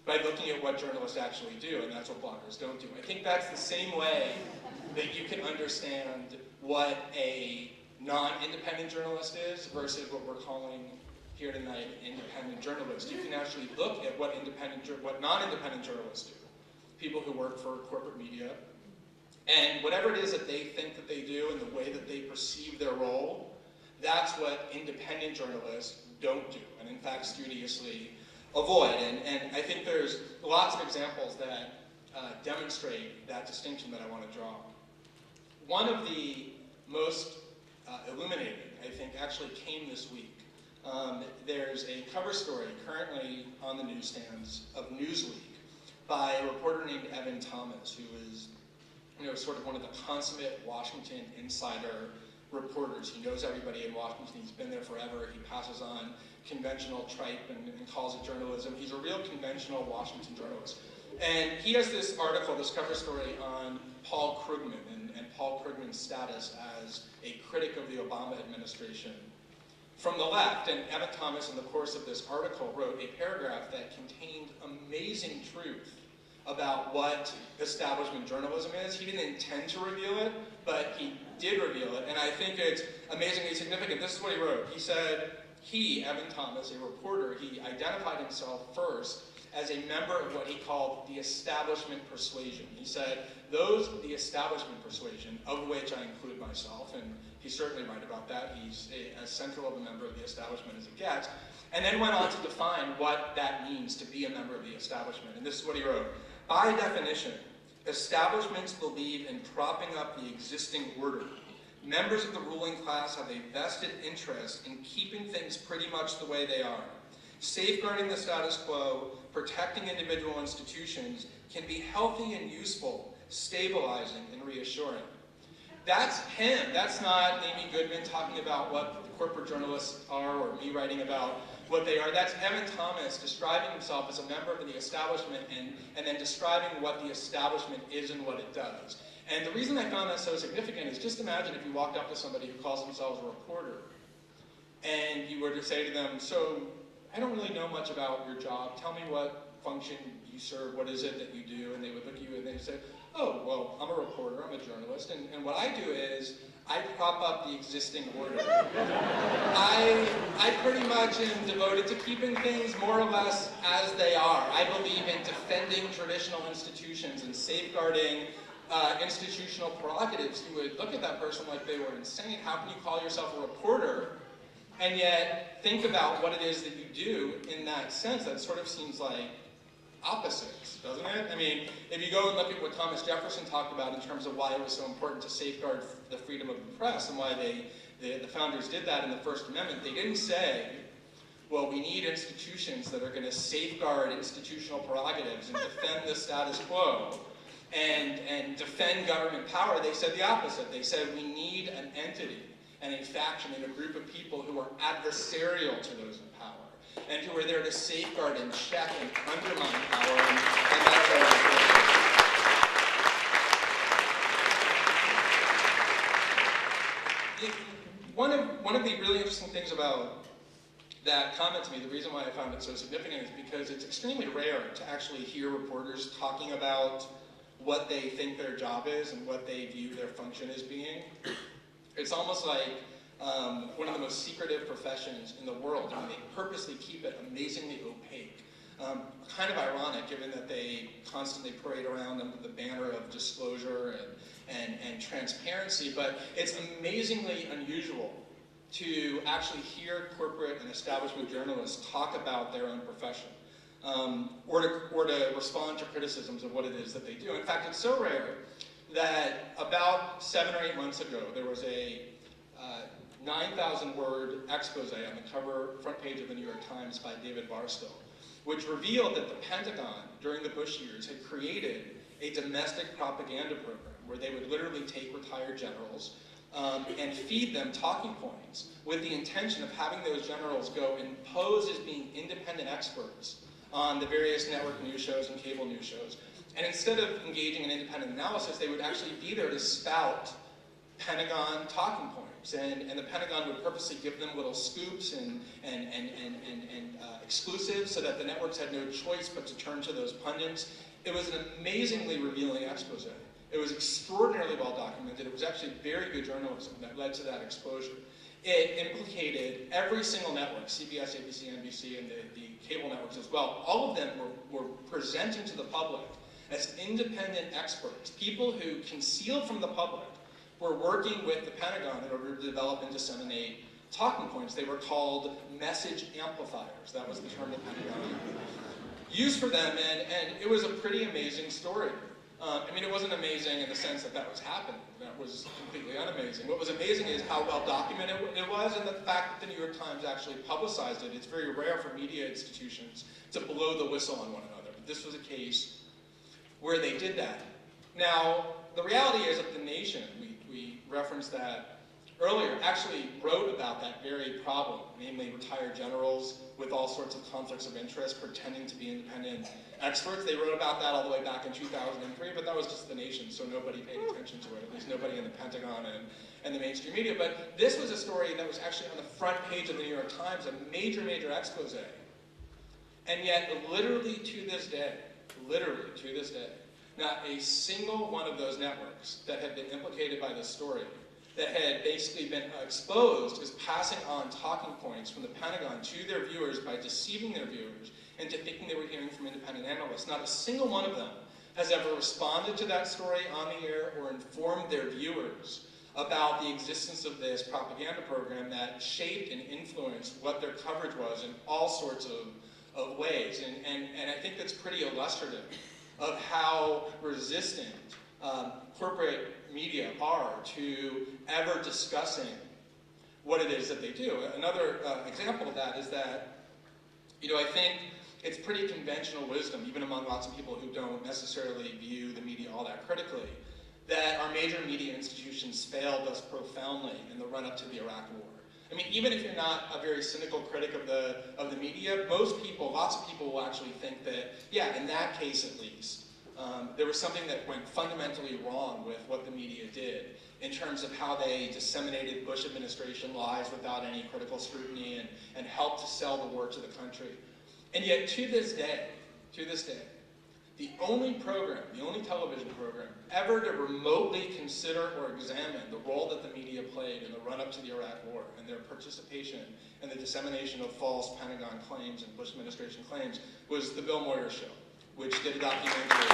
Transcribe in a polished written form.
by looking at what journalists actually do, and that's what bloggers don't do. I think that's the same way that you can understand what a non-independent journalist is versus what we're calling here tonight independent journalist. You can actually look at what non-independent journalists do, people who work for corporate media, and whatever it is that they think that they do and the way that they perceive their role, that's what independent journalists don't do, and in fact studiously avoid. And I think there's lots of examples that demonstrate that distinction that I want to draw. One of the most illuminating, I think, actually came this week. There's a cover story currently on the newsstands of Newsweek by a reporter named Evan Thomas, who is, sort of one of the consummate Washington insider reporters. He knows everybody in Washington. He's been there forever. He passes on conventional tripe and calls it journalism. He's a real conventional Washington journalist. And he has this article, this cover story on Paul Krugman and Paul Krugman's status as a critic of the Obama administration from the left. And Evan Thomas, in the course of this article, wrote a paragraph that contained amazing truth about what establishment journalism is. He didn't intend to reveal it, but he did reveal it, and I think it's amazingly significant. This is what he wrote. He said, Evan Thomas, a reporter, he identified himself first as a member of what he called the establishment persuasion. He said, the establishment persuasion, of which I include myself, and he's certainly right about that. He's as central of a member of the establishment as it gets, and then went on to define what that means to be a member of the establishment. And this is what he wrote. By definition, establishments believe in propping up the existing order. Members of the ruling class have a vested interest in keeping things pretty much the way they are. Safeguarding the status quo, protecting individual institutions can be healthy and useful, stabilizing and reassuring. That's him. That's not Amy Goodman talking about what corporate journalists are or me writing about what they are. That's Evan Thomas describing himself as a member of the establishment and then describing what the establishment is and what it does. And the reason I found that so significant is just imagine if you walked up to somebody who calls themselves a reporter and you were to say to them, so I don't really know much about your job. Tell me what function you serve. What is it that you do? And they would look at you and they say, oh, well, I'm a reporter. I'm a journalist. And what I do is I prop up the existing order. I pretty much am devoted to keeping things more or less as they are. I believe in defending traditional institutions and safeguarding institutional prerogatives. You would look at that person like they were insane. How can you call yourself a reporter and yet think about what it is that you do in that sense? That sort of seems like opposites, doesn't it? I mean, if you go and look at what Thomas Jefferson talked about in terms of why it was so important to safeguard the freedom of the press and why the founders did that in the First Amendment, they didn't say, well, we need institutions that are going to safeguard institutional prerogatives and defend the status quo and defend government power. They said the opposite. They said we need an entity and a faction and a group of people who are adversarial to those in power, and who are there to safeguard and check and undermine power, and that's our One of the really interesting things about that comment to me, the reason why I found it so significant is because it's extremely rare to actually hear reporters talking about what they think their job is and what they view their function as being. It's almost like one of the most secretive professions in the world. I mean, they purposely keep it amazingly opaque. Kind of ironic, given that they constantly parade around under the banner of disclosure and transparency, but it's amazingly unusual to actually hear corporate and establishment journalists talk about their own profession, or to respond to criticisms of what it is that they do. In fact, it's so rare that about 7 or 8 months ago, there was a 9,000-word expose on the front page of the New York Times by David Barstow, which revealed that the Pentagon, during the Bush years, had created a domestic propaganda program where they would literally take retired generals and feed them talking points with the intention of having those generals go and pose as being independent experts on the various network news shows and cable news shows. And instead of engaging in independent analysis, they would actually be there to spout Pentagon talking points, and the Pentagon would purposely give them little scoops and exclusives so that the networks had no choice but to turn to those pundits. It was an amazingly revealing expose. It was extraordinarily well documented. It was actually very good journalism that led to that exposure. It implicated every single network, CBS, ABC, NBC, and the cable networks as well. All of them were presenting to the public as independent experts, people who, concealed from the public, were working with the Pentagon in order to develop and disseminate talking points. They were called message amplifiers. That was the term the Pentagon used for them, and it was a pretty amazing story. I mean, it wasn't amazing in the sense that that was happening. That was completely unamazing. What was amazing is how well documented it was, and the fact that the New York Times actually publicized it. It's very rare for media institutions to blow the whistle on one another. But this was a case where they did that. Now, the reality is that The Nation, we referenced that earlier, actually wrote about that very problem, namely retired generals with all sorts of conflicts of interest pretending to be independent experts. They wrote about that all the way back in 2003, but that was just The Nation, so nobody paid attention to it, at least nobody in the Pentagon and the mainstream media. But this was a story that was actually on the front page of the New York Times, a major, major expose. And yet, literally to this day, not a single one of those networks that had been implicated by this story, that had basically been exposed, is passing on talking points from the Pentagon to their viewers by deceiving their viewers into thinking they were hearing from independent analysts. Not a single one of them has ever responded to that story on the air or informed their viewers about the existence of this propaganda program that shaped and influenced what their coverage was in all sorts of ways. And I think that's pretty illustrative of how resistant corporate media are to ever discussing what it is that they do. Another example of that is that, I think it's pretty conventional wisdom, even among lots of people who don't necessarily view the media all that critically, that our major media institutions failed us profoundly in the run-up to the Iraq War. I mean, even if you're not a very cynical critic of the media, most people, lots of people will actually think that, yeah, in that case at least, there was something that went fundamentally wrong with what the media did in terms of how they disseminated Bush administration lies without any critical scrutiny and helped to sell the war to the country. And yet, to this day, the only television program ever to remotely consider or examine the role that the media played in the run-up to the Iraq War and their participation in the dissemination of false Pentagon claims and Bush administration claims was the Bill Moyer Show, which did a documentary